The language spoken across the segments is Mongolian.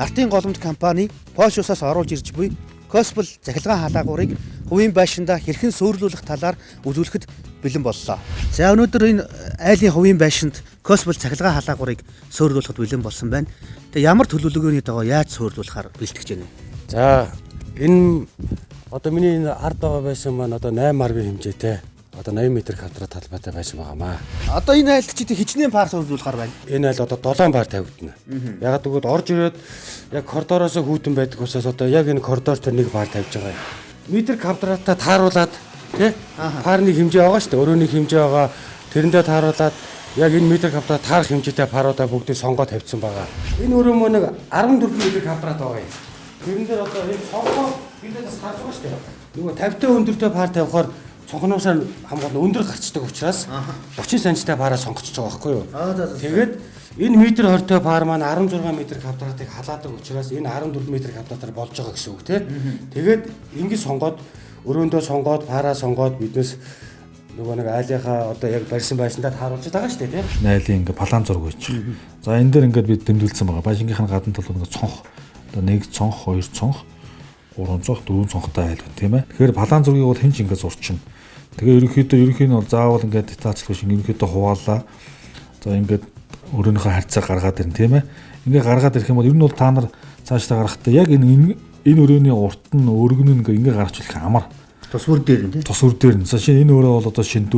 Артын голомт компани Porsche-оос оруулж ирж буй Cosplay захилгаан хаалгаврыг хувийн байшиндаа хэрхэн суйрлуулах талаар үзүүлэхэд бэлэн боллоо. За өнөөдөр энэ айлын хувийн байшинд Cosplay захилгаан хаалгаврыг суйрлуулахад бэлэн болсон байна. Тэгээ ямар төлөвлөгөөний дагуу яаж суйрлуулахаар бэлтгэж байна вэ? За энэ одоо миний энэ ард байгаа байсан маань одоо 8 арвын хэмжээтэй одоо 80 м квадрат талбайтай байсан байгаамаа. Одоо энэ айлд чи хичнээн пар суйрлуулахаар байна. Энэ айл одоо 7 пар тавигдана. Ягаад гэвэл орж ирээд яг коридороос хүүтэн байдаг учраас одоо яг энэ коридорт нэг пар тавьж байгаа юм. Метр квадратаа тааруулаад тий парны хэмжээ байгаа шүү дээ. Өрөөний хэмжээ байгаа. Тэрэндээ тааруулаад яг энэ метр квадрат таарах хэмжээтэй паруудаа бүгдийг сонгоод тавьсан байгаа. Энэ өрөө мөн нэг 14 м квадрат байгаа юм. Тэрэн дээр одоо энэ сонгоо бидээс харж байгаа шүү дээ. Нөгөө 50-тай өндөртэй пар тавихаар цонхноосоо хамгаалал өндөр гарчдаг учраас 30 см-тай параа сонгочихж байгаа байхгүй юу? Тэгээд энэ метр 20-тай пар маань 16 м квадратыг халаадаг учраас энэ 14 м квадратаар болж байгаа гэсэн үг тий. Тэгээд ингэж сонгоод өрөөндөө сонгоод параа сонгоод биднес нөгөө нэг айлынхаа одоо яг барьсан байшиндаа тааруулж байгаа шүү дээ тий. Айлын ингээ палан зураг байж. За энэ дээр ингээд бид дэмжүүлсэн байгаа. Байшингийнхаа гадна талд нэг цонх одоо нэг цонх, хоёр цонх, гурван цонх, дөрвөн цонхтой айл байна тийм ээ. Тэгэхээр палан зургийг бол хэн ч ингээд зурчин. Тэгээ ерөнхийдөө нь бол заавал ингээд детальчлах шиг ерөнхийдөө хуваалаа. За ингээд өрөөнийхөө харьцаа гаргаад ирнэ тийм ээ. Ингээ гаргаад ирэх юм бол ер нь бол та нар цаашдаа гарахдаа яг энэ өрөөний урт нь өргөн нь ингээ гаргачихлах амар. Тус бүр дээр нь тий. Тус бүр дээр нь. За шинэ энэ өрөө бол одоо шинэ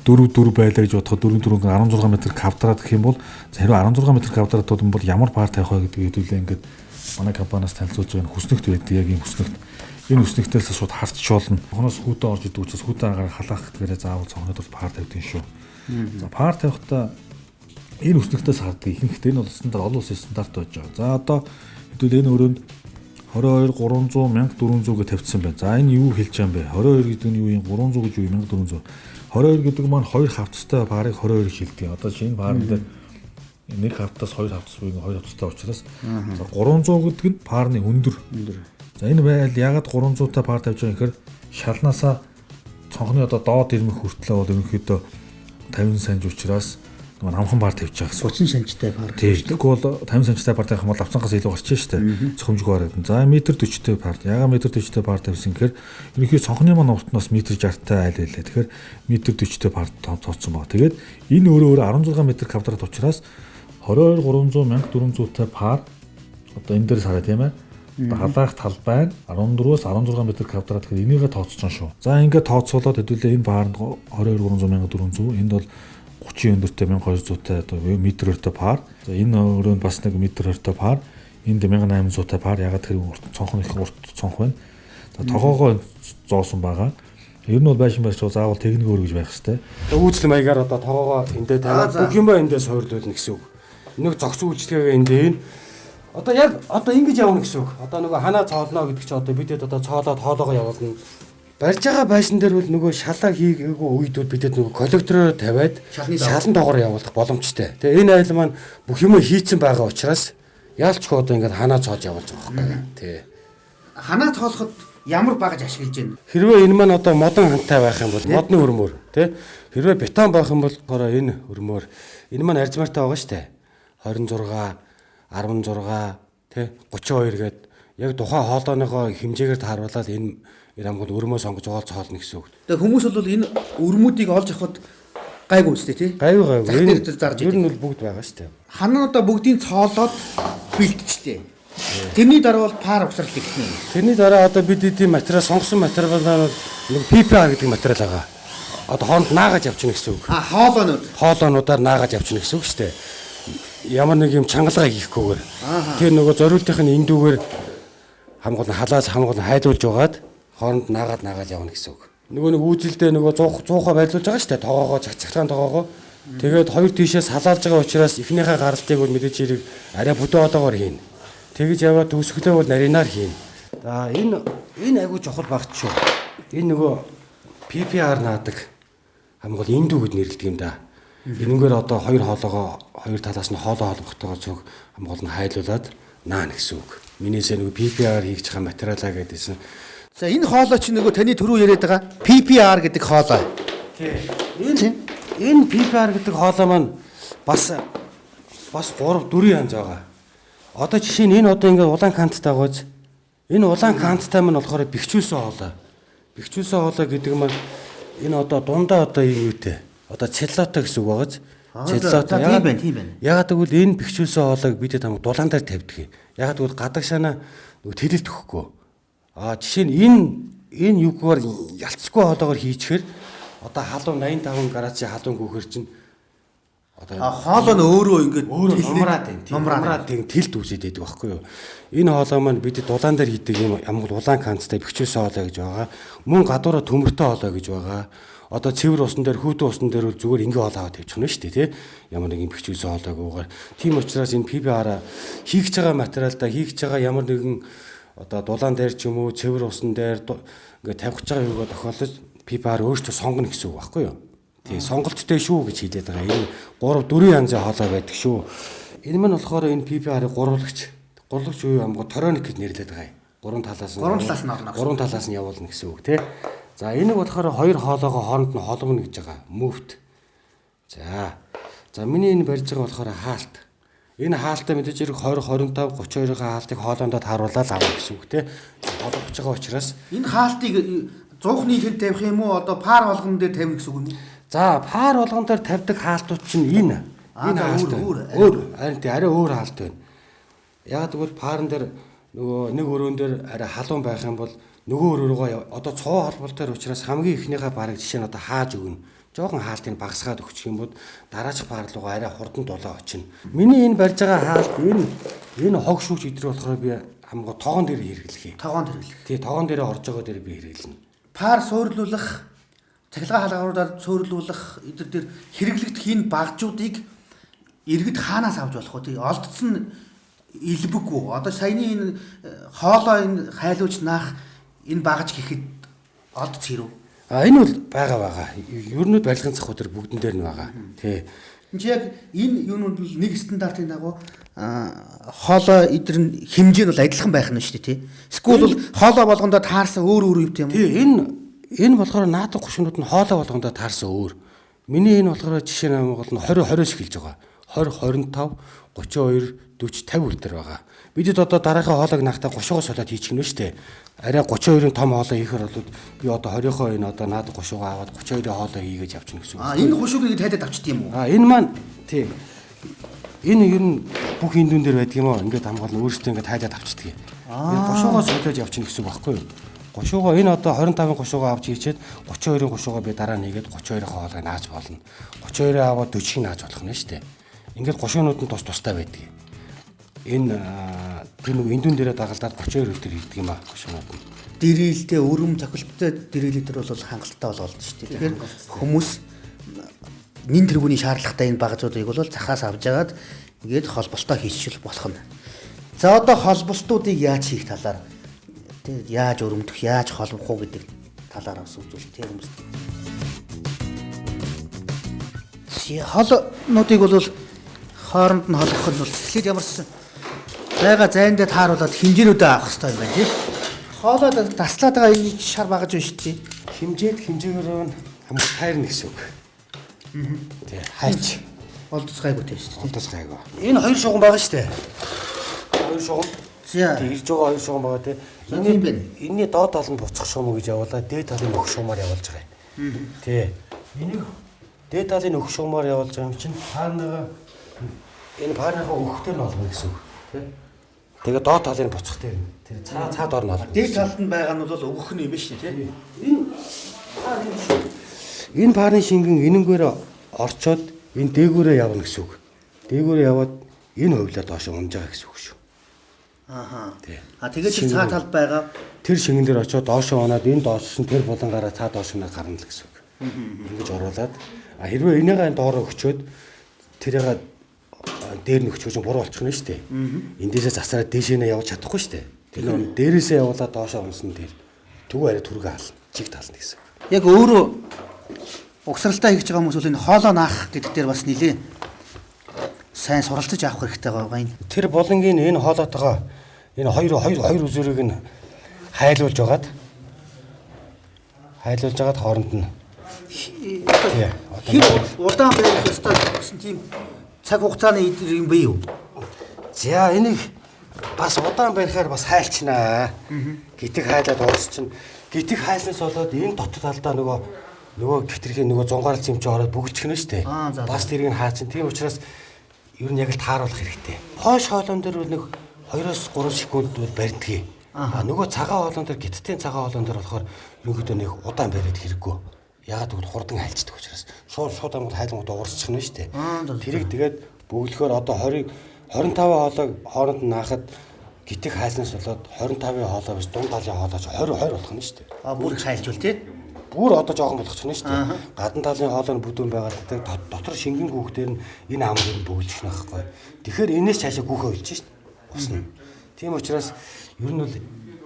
4 байлаа гэж бодоход 4 16 м квадрат гэх юм бол хэрвээ 16 м квадрат бол ямар пар тавих вэ гэдэг хэдүүлээ ингээд манай компаниас танилцуулж байгаа хүснэгт байдаг яг ийм хүснэгт. Энэ хүснэгтээс шууд хартчуулна. Цонхноос хүүтэн орж идэг учраас хүүтэн агаар халаах гэдгээрээ заавал цонхнод бол пар тавьдیں۔ Шүү. За пар тавихдаа энэ хүснэгтээс харддаг. Ихэнхдээ энэ бол стандарт олон улсын стандарт байж байгаа. За одоо хэдүүл энэ өрөөнд 22 300 1400 гэж тавьчихсан байна. За энэ юу хэлж байгаа юм бэ? 22 гэдэг нь юу юм? 300 гэж юу юм? 1400. 22 гэдэг маань 2 хавцтай парыг 22 гэж хэлдэг. Одоо шинэ парн дээр нэг хавтаас 2 хавцс буюу 2 хавцтай учраас за 300 гэдэг нь парны өндөр. За энэ байл ягаад 300 та пар тавьж байгаа гэхээр шалнаасаа цонхны одоо доод ирмэх хүртлээ бол ерөнхийдөө 50 см учраас нөгөө намхан пар тавьж байгаа. 30 см-тай пар. Тэгвэл бол 50 см-тай пар тавих юм бол авцангаас илүү гарч шүү дээ. Цохимжгүй харагдана. За метр 40-тэй пар. Ягаад метр 40-тэй пар тавьсан гэхээр ерөнхийдөө цонхны маань уртнаас метр 60-тай айл байлаа. Тэгэхээр метр 40-тэй пар тооцсон байна. Тэгээд энэ өөрөө 16 м квадрат учраас 22 300 1400-тай пар одоо энэ дээрээс хараа тийм ээ. Халаах талбай нь 14-өөс 16 м квадрат гэхэд энийгээ тооцсон шүү. За ингээд тооцоолоод хэдүүлээ энэ пар 22 300 1400 энд бол 30 өндөртэй 1200-тай одоо метр өртөө пар. За энэ өрөөнд бас нэг метр өртөө пар. Энд 1800-тай пар. Ягаад тэр цонхон их урт цонх байна. За тогоогоо зоосон байгаа. Ер нь бол байшин барьч заавал техник өөр гэж байх хэрэгтэй. Үүсэл маягаар одоо тогоогоо эндээ тавиад бүх юм эндээ сойрлуулна гэсэн үг. Нэг зогс үйлчлэгээ эндээ энэ одоо яг одоо ингэж явна гэсэн үг. Одоо нөгөө ханаа цоолно гэдэг чи одоо бидэд одоо цоолоод хоолоогоо явуулна. Барьж байгаа байшин дээр бол нөгөө шалаа хийгээгүй үйдүүд бидэд нөгөө коллектороо тавиад шалан доогоор явуулах боломжтой. Тэгээ энэ айл маань бүх юм хийцэн байгаа учраас яалчгүй одоо ингээд ханаа цоож явуулж байгаа байхгүй. Тий. Ханаа цоолоход ямар багаж ашиглаж байна? Хэрвээ энэ маань одоо модон хантай байх юм бол модны өрмөр тий. Хэрвээ бетон байх юм бол энэ өрмөр энэ маань арзмаартай байгаа шүү дээ. 26 16 тий 32 гээд яг тухайн хоолойныхоо хэмжээгээр тааруулаад энэ амгууд өрмөө сонгож цоолно гэсэн үг. Тэгээ хүмүүс бол энэ өрмүүдийг олж авахд гайгүй үстэй тий. Гайгүй. Ер нь бол бүгд байгаа шүү дээ. Ханаа одоо бүгдийг цоолоод бэлтжтэй. Тэрний дараа бол пар угсрал гэх юм. Тэрний дараа одоо бид эдийн материал сонгосон материалаар нэг PPR гэдэг материал байгаа. Одоо хоолд наагаж явчихна гэсэн үг. Хоолоонуудаар наагаж явчихна гэсэн үг шүү дээ. Ямар нэг юм чангалгаа хийхгүйгээр тэр нөгөө зориултын эндүүгээр хамгаалан хайлуулж байгаад хооронд наагаад явна гэсэн үг. Нөгөө нэг үйлдэлдээ нөгөө 100-аа байрлуулж байгаа шүү дээ. Тогоогоо цахилгаан тогоогоо. Тэгээд хоёр тишээс халаалж байгаа учраас эхнийхээ гаралтыг бол мэдээж хэрэг арай бүдүүн олоогоор хийнэ. Тэгэж яваад төсөглөө бол нарийнаар хийнэ. За энэ айгуу чухал багт шүү. Энэ нөгөө PPR наадаг хамгаал эндүү гэд нэрлэдэг юм да. Энэгээр одоо хоёр хоолоогоо хоёр талаас нь хоолоо холбогдохтой зүг хамгаална хайлуулад наана гэсэн үг. Минийсээ нөгөө PPR хийж байгаа материалаа гэдээсэн. За энэ хоолой чи нөгөө таны түрүү яриад байгаа PPR гэдэг хоолой. Тий. Энэ PPR гэдэг хоолой маань бас 3 4 янз байгаа. Одоо жишээ нь энэ одоо ингээд улаан канттай гоож энэ улаан канттай маань болохоор бэхжүүлсэн хоолой. Бэхжүүлсэн хоолой гэдэг маань энэ одоо дундаа одоо юм үүтэй. Одоо целлотой гэсэн үг байгааз. Целлотой тийм байна. Ягаад гэвэл энэ бэхжүүлсэн хоолойг бид хамаг дулаан дээр тавьдаг. Ягаад гэвэл гадагшаана тэлэлт өгөхгүй. Жишээ нь энэ юугаар ялцгүй хоолойгоор хийчихэр одоо халуун 85 градусын халуун гүөхэр чинь одоо хоолой нь өөрөө ингээд номраад тийм тэлд үзээд байдаг байхгүй юу. Энэ хоолой маань бид дулаан дээр хийдэг юм ямар улаан канттай бэхжүүлсэн хоолой гэж байгаа. Мөн гадуураа төмөртэй хоолой гэж байгаа. Одоо цэвэр усан дээр хүйтэн усан дээр зүгээр ингээ хоолой аваад тавьчихна шүү дээ тий. Ямар нэгэн бэхжүүлсэн хоолойгүйгээр. Тийм учраас энэ PPR хийгч байгаа материалдаа хийгч байгаа ямар нэгэн одоо дулаан дээр ч юм уу цэвэр усан дээр ингээ тавих гэж байгаа юугаа тохиолдож PPR өөртөө сонгоно гэсэн үг байхгүй юу. Тийм сонголттой шүү гэж хэлээд байгаа. Энэ 3-4 янзын хоолой байдаг шүү. Энэ мань болохоор энэ PPR-ыг гурвлагч уу амгаа тороник гэж нэрлэдэг байгаа юм. Гурван талаас нь явуулна гэсэн үг тий. За энийг болохоор хоёр хоолойгоо хооронд нь холбоно гэж байгаа. Мөвт. За миний энэ барьж байгаа болохоор хаалт. Энэ хаалтаа мэдээж хэрэг 20 25 32-ын хаалтыг хоолоондоо тааруулаад авах гэсэн үг тий. Холбож байгаа учраас энэ хаалтыг зуухны хэн тавих юм уу одоо пар болгон дээр тавих гэсэн үг юм. За пар болгон дээр тавьдаг хаалтууд чинь энэ хаалт өөр арай өөр хаалт байна. Яг тэгвэл парын дээр нөгөө нэг өрөөн дээр арай халуун байх юм бол нөгөө өрөөгөө одоо цоо холболтоор учраас хамгийн ихнийхээ барыг жишээ нь одоо хааж өгнө. Жохон хаалтыг багасгаад өгчих юм бол дараачих пар руугаа арай хурдан дулаа очино. Миний энэ барьж байгаа хаалт энэ хог шүүч идэр болохоор би хамгаа тоогон дээр хэрэглэхий. Тий тоогон дээр орж байгаа дээр би хэрэглэнэ. Пар суурлуулах цахилгаан хаалгааруудаар суурлуулах эдгээр дээр хэрэглэгдэх энэ багжуудыг иргэд хаанаас авч болох вэ? Олдсон илбэггүй. Одоо саяны энэ хоолой энэ хайлууч наах энэ багаж гэхэд олдц хэрэг. Энэ бол байгаа. Ерөнхийд барилгын зах дээр бүгдэн дээр нь байгаа. Тий. Энд яг энэ юунууд бол нэг стандартын дагуу хоолой эдгээр нь хэмжээ нь бол адилхан байх нь шүү дээ тий. Эсвэл бол хоолой болгондоо таарсан өөр юут юм. Тий энэ болохоор наадах гушуунууд нь хоолой болгондоо таарсан өөр. Миний энэ болохоор жишээ нь Монгол нь 20-20-с эхэлж байгаа. 20 25 32 40 50 үл дээр байгаа. Бидэд одоо дараагийн хоолойг наахтаа 30-аас солиод хийчихнэ шүү дээ. Арай 32-ын том хоолой хийхээр бол би одоо 20-оо энэ одоо наадах 30-гаа аваад 32-ын хоолой хийгээж авчихна гэсэн үг. Энэ 30-ыг тайдаад авчт юм уу? Энэ маань тий. Энэ ер нь бүх эндүүн дээр байдаг юм аа. Ингээд хамгаална өөрсдөө ингээд тайдаад авчдаг. Энэ 30-гаа солиод явчихна гэсэн үг байхгүй юу? 30-гаа энэ одоо 25-ын 30-гаа авч хийчихэд 32-ын 30-гаа би дараа нэгээд 32-ын хоолойг нааж болно. 32-ыг аваад 40-ыг нааж болох нь шүү дээ. Ингээд 30-нууд нь тустай байдаг. Энэ тэр нэг эндүүн дээрээ дагалдаад 32 өдөр хийдэг юм аа 30-нууд нь. Дэрэлтэй өрөм цохилттой дэрэлтэр бол хангалттай болоод шүү дээ. Тэгэхээр хүмүүс нин тэргүүний шаардлагатай энэ багцуудыг бол захаас авч яагаад ингээд холболтоо хийчихэл болох нь. За одоо холболтуудыг яаж хийх талаар тэгээд яаж өрөмдөх, яаж холбох уу гэдэг талаар бас үзүүлэх тийм хүмүүс. Холнуудыг бол хооронд нь холбох нь бол эхлээд ямарсан байга зайндаа тааруулаад хэмжээнүүдээ авах хэрэгтэй юм байна тийм. Хоолой таслаад байгаа энэ шар багаж байна шүү дээ. Хэмжээгээр нь хамт тайрна гэсэн үг. Тий, хайч. Олдцгайгүй тийм шүү дээ. Олдцгайгүй. Энэ хоёр шугам байгаа шүү дээ. Хоёр шугам. За. Ирж байгаа хоёр шугам байгаа тий. Энийний доод тал нь буцах шугам гэж явуулаа, дээд талын өх шугамаар явуулж байгаа юм. Тий. Энийг дээд талын өх шугамаар явуулж байгаа юм чинь хаанаа энэ паарныхаа өхтөр нь олно гэсэн үг. Тий. Тэгээ доод талын буцах дээр тэр цаад орно олно. Дээд талд нь байгаа нь бол өгөх нь юм биш үү тий. Энэ парын шингэн энэнгээр орчоод энэ дээгүүрээ явна гэсэн үг. Дээгүүрээ яваад энэ хувлаа доош унж байгаа гэсэн үг шүү. Тэгээд цаа талд байгаа тэр шингэн дээр очиод доошоо унаад энэ доош нь тэр булангаараа цаа доошноо гарна л гэсэн үг. Ингэж оруулаад хэрвээ энийгээ доороо өгчөөд тэрийг дээр нь өгчөөж буруу болчихно шүү дээ. Эндээсээ засараад дээшээ явж чадахгүй шүү дээ. Тэр нь дээрээсээ явуулаад доошоо унсан дээр түг арай түргээ хаална. Жиг тална гэсэн. Яг өөрөө угсралтаа хийж байгаа хүмүүс бол энэ хоолоо наах гэдэг дээр бас нилээ сайн суралцаж авах хэрэгтэй байгаа юм. Тэр булангийн энэ хоолоотойгоо энэ хоёр үзүүрийг нь хайлуулж байгаад хооронд нь хэр удаан байх ёстой гэсэн тийм цаг хугацааны юм бий юу? За энийг бас удаан байхаар бас хайлчнаа. Гитэг хайлаад уусчихна. Гитэг хайлснаас болоод энэ дотор талдаа нөгөө гитрийн нөгөө зунгаар зэмч ороод бүгдчихнэ шүү дээ. Бас тэрийг хаачин. Тийм учраас ер нь яг л тааруулах хэрэгтэй. Хойш хоолон дээр нэг 2-3 секунд барьдгийг. Нөгөө цагаан хоолон дээр гиттийн цагаан хоолон дээр болохоор ерөнхийдөө нэг удаан бариад хэрэггүй. Ягаад гэвэл хурдан хайлцдаг учраас шууд амгал хайлгуудаа уурсчихна шүү дээ. Тэрийг тэгээд бөглөхөөр одоо 25 хоолойг хооронд нь наахад гитэг хайлснаас болоод 25-ын хоолой биш дунд талын хоолойч 20 болох нь шүү дээ. Бүр их хайлжвал тий. Бүр одоо жоохон болгочихно шүү дээ. Гадна талын хоолой нь бүдүүн байгаа гэдэг дотор шингэн хүүхдээр нь энэ амгийг бөглөж гэнэ байхгүй. Тэгэхээр энэс цаашаа гүөхөө хэлж шүү дээ. Усна. Тийм учраас ер нь бол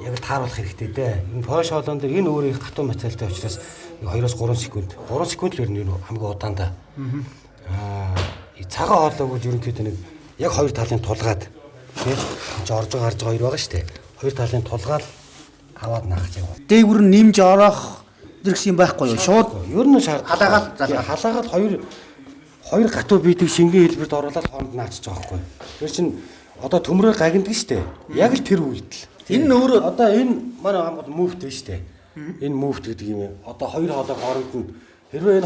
яг тааруулах хэрэгтэй дээ. Энэ польш хоолойн дээр энэ өөрийн хатуу материалтай учраас 2-3 секунд. 3 секунд л ер нь хамгийн удаандаа. Цагаан хоолойгууд ерөнхийдөө нэг яг хоёр талын тулгаад тийм орж байгаа гарч байгаа хоёр байгаа шүү дээ. Хоёр талын тулгаад аваад наах яг. Дээгүр нь нэмж ороох гэсэн юм байхгүй юу? Шууд ер нь шаард халаагаад хоёр гатуу биедэг шингийн хэлбэрт оруулаад хооронд наачиж байгаа байхгүй. Тэр чинь одоо төмрөөр гагнадаг шүү дээ. Яг л тэр үйлдэл. Энэ өөрөө одоо энэ манай хамгал мөвт дээ шүү дээ. Энэ мөвт гэдэг юм. Одоо хоёр хоолой хооронд нь хэрвээ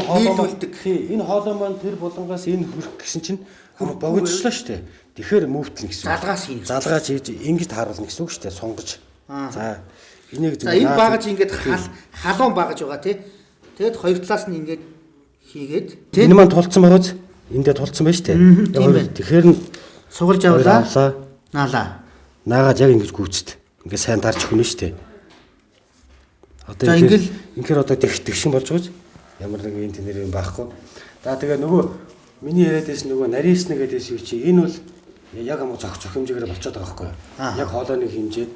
энэ хоолой маань тэр булангаас энэ хүрэх гэсэн чинь богиночлоо шүү дээ. Тэгэхээр мөвтлэн гэсэн. Залгаас хийж ингэж тааруулна гэсэн үг шүү дээ. Сунгаж. За энийг зөв. За энэ багаж ингэж халуун багаж байгаа тий. Тэгэд хоёр талаас нь ингэж хийгээд энэ маань тулцсан байгааз эндээ тулцсан байна шүү дээ. Тэгэхээр нь сугалж авлаа. Наалаа. Наагаад яг ингэж гүйцэд. Ингээ сайн дарж өгнө шүү дээ. Одоо ингээр одоо тэгшин болж байгааз ямар нэг энэ тэнэр юм байхгүй. За тэгээ нөгөө миний яриад байсан нөгөө нарийнсна гэдэг юм чи энэ бол яг амуу зохимжээр болчиход байгаа байхгүй. Яг хоолойны хэмжээ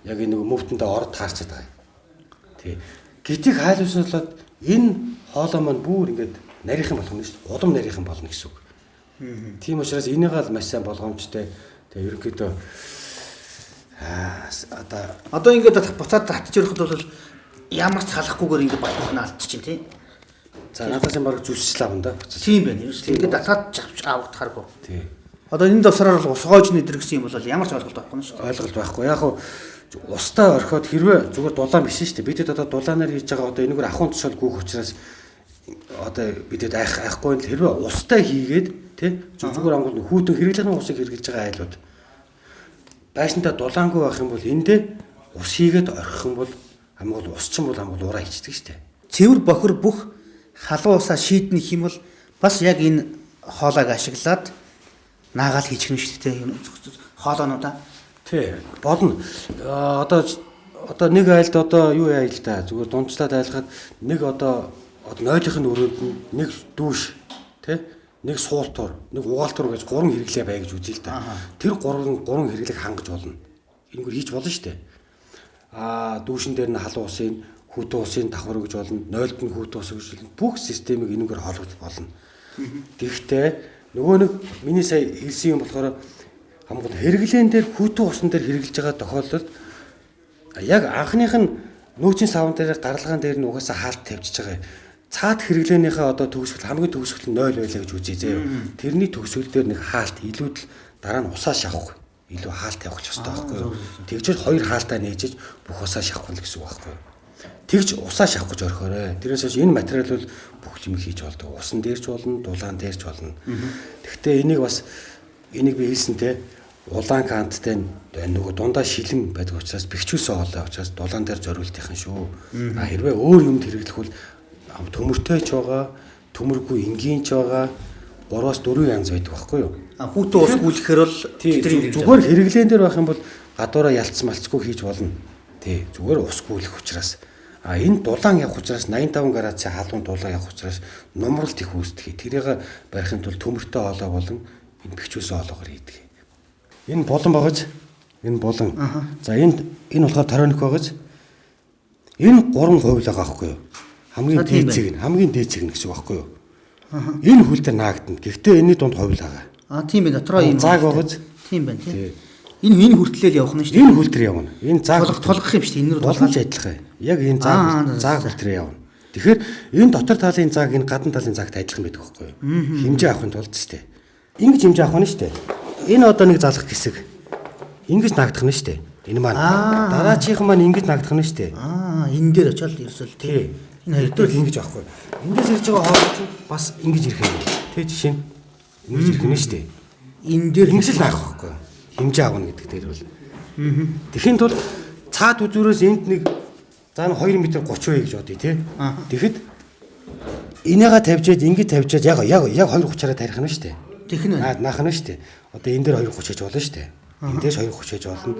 яг энэ нөгөө мөвтөндөө орд таарчаад байгаа. Тий. Гитиг хайлуулсаад энэ хоолой маань бүр ингээд нарийнхан болох нь шүү дээ. Улам нарийнхан болно гэсэн үг. Тийм учраас энийг л маш сайн болгоомжтой. Тэгээ ерөнхийдөө одоо ингээд буцаад татж өрөхөд бол ямар ч салахгүйгээр ингээд батгах нь алдчих чинь тий. За надаас юм баг зүсчлээ авна да. Тийм байна. Ингээд татаад авахдахааргүй. Тий. Одоо энэ тусраар бол усгоож нэдэр гэсэн юм бол ямар ч ойлголт байхгүй нь шүү дээ. Ойлголт байхгүй. Яг хуу устаа орхиод хэрвээ зүгээр дулаан биш шүү дээ. Бидэд одоо дулаанаар хийж байгаа одоо энэгээр ахуйн тушаал гүйх учраас одоо бидэд айхгүй л хэрвээ устаа хийгээд тий зүгээр ангуул хүүтэн хэрэглэхний усыг хэрэгжилж байгаа айлууд байшинтаа дулаангүй байх юм бол эндээ ус хийгээд орхих юм бол амгал усчин бол амгал ураа хийдэг шүү дээ. Цэвэр бохир бүх халуун усаа шийднэх юм бол бас яг энэ хоолойг ашиглаад наагаал хийчихнэ шүү дээ. Хоолойнуудаа. Тий. Болно. Одоо нэг айлд одоо юу яа л да. Зүгээр дундчлаад айлахад нэг одоо нойлынхын өрөөнд нэг дүүш тий нэг суултуур, нэг угаалтуур гэж 3 хэрэглээ бай гэж үзье л да. Тэр 3 хэрэглэг хангаж болно. Энэгээр хийж болно шүү дээ. Дүүшин дээр нь халуун усын, хүүтэн усын давхар гэж болно. Нойлд нь хүүтэн ус гэж болно. Бүх системийг энэгээр холбож болно. Тэгэхдээ нөгөө нэг миний сая хэлсэн юм болохоор хамгаал хэрэглэн дээр хүүтэн усан дээр хэрэгжилж байгаа тохиолдолд яг анхных нь нөөцийн савн дээр гаргалгаан дээр нь угаасаа хаалт тавьчихж байгаа. Цаад хэрэглээнийхээ одоо төгсгөл хамгийн төгсгөл нь 0 байлаа гэж үзье заяа. Тэрний төгсгөл дээр нэг хаалт илүүдл дараа нь усаа шавах. Илүү хаалт явах ч ёстой байхгүй юу? Тэгжээд хоёр хаалтаа нээжиж бүх усаа шавах гэсэн үг байхгүй юу? Тэгж усаа шавах гэж орхиорой. Тэрнээс энэ материал бол бүх юм хийж болдог. Усан дээрч болно, дулаан дээрч болно. Гэхдээ энийг би хэлсэнтэй улаан канттай нөгөө дундаа шилэн байдаг учраас бэхжүүлсэн хоолой учраас дулаан дээр зориултайхан шүү. Хэрвээ өөр юмд хэрэглэх бол төмөртэй ч байгаа, төмөргүй энгийн ч байгаа 3-4 янз байдаг байхгүй юу? Хүүтэн ус гүйлэхээр бол зүгээр хэрэглэн дээр байх юм бол гадуураа ялц малцгүй хийж болно. Тий, зүгээр ус гүйлэх учраас энэ дулаан явах учраас 85 градусын халуун дулаан явах учраас нумралт их үүсдэг. Тэрийг барихын тулд төмөртэй хоолой болон энэ бэхжүүлсэн хоолойгоор хийдэг. Энэ булан багаж, энэ булан. За энэ болохоор тароник багаж. Энэ 3 хувь л байгаа байхгүй юу? Хамгийн дээцэг нь гэсэн үг байхгүй юу? Энэ хүл дээр наагдана. Гэхдээ энэний дунд хувь л байгаа. Тийм ээ, дотроо юм зааг багаж. Тийм байна тийм. Энэ хүртлээл явах нь шүү дээ. Энэ хүл дээр явна. Энэ зааг толгох юм шүү дээ. Энэ рүү толгож адилхан. Яг энэ зааг хүл дээр явна. Тэгэхээр энэ дотор талын зааг энэ гадна талын заагт адилхан байдаг байхгүй юу? Хэмжээ авахын тулд шүү дээ. Ингэж хэмжээ авах нь шүү дээ. Энэ одоо нэг залах хэсэг. ингэж нагдах нь штэ. Энэ маань дараачихын маань ингэж нагдах нь штэ. Энэ дээр очиод ерөөсөл Тий. Энэ хоёрдоо ингэж байхгүй. Эндээс ирж байгаа хоолой чинь бас ингэж ирэх юм. Тэ жишээ нь ингэж ирэх нь штэ. Энэ дээр ингэж л наах байхгүй. Хэмжээ авна гэдэг дээр бол. Тэхийн тул цаад үзүүрээс энд нэг заа 2 м 30 бай гэж бодъё тий. Тэгэхэд энийгээ тавьжээд ингэж тавьжаад яг 2.30-аараа тарих нь штэ. Тэхнэ. Наах нь штэ. Одоо энэ дээр 2.30 хийж болно штэ. Энд дээш 2.30 хийж болно.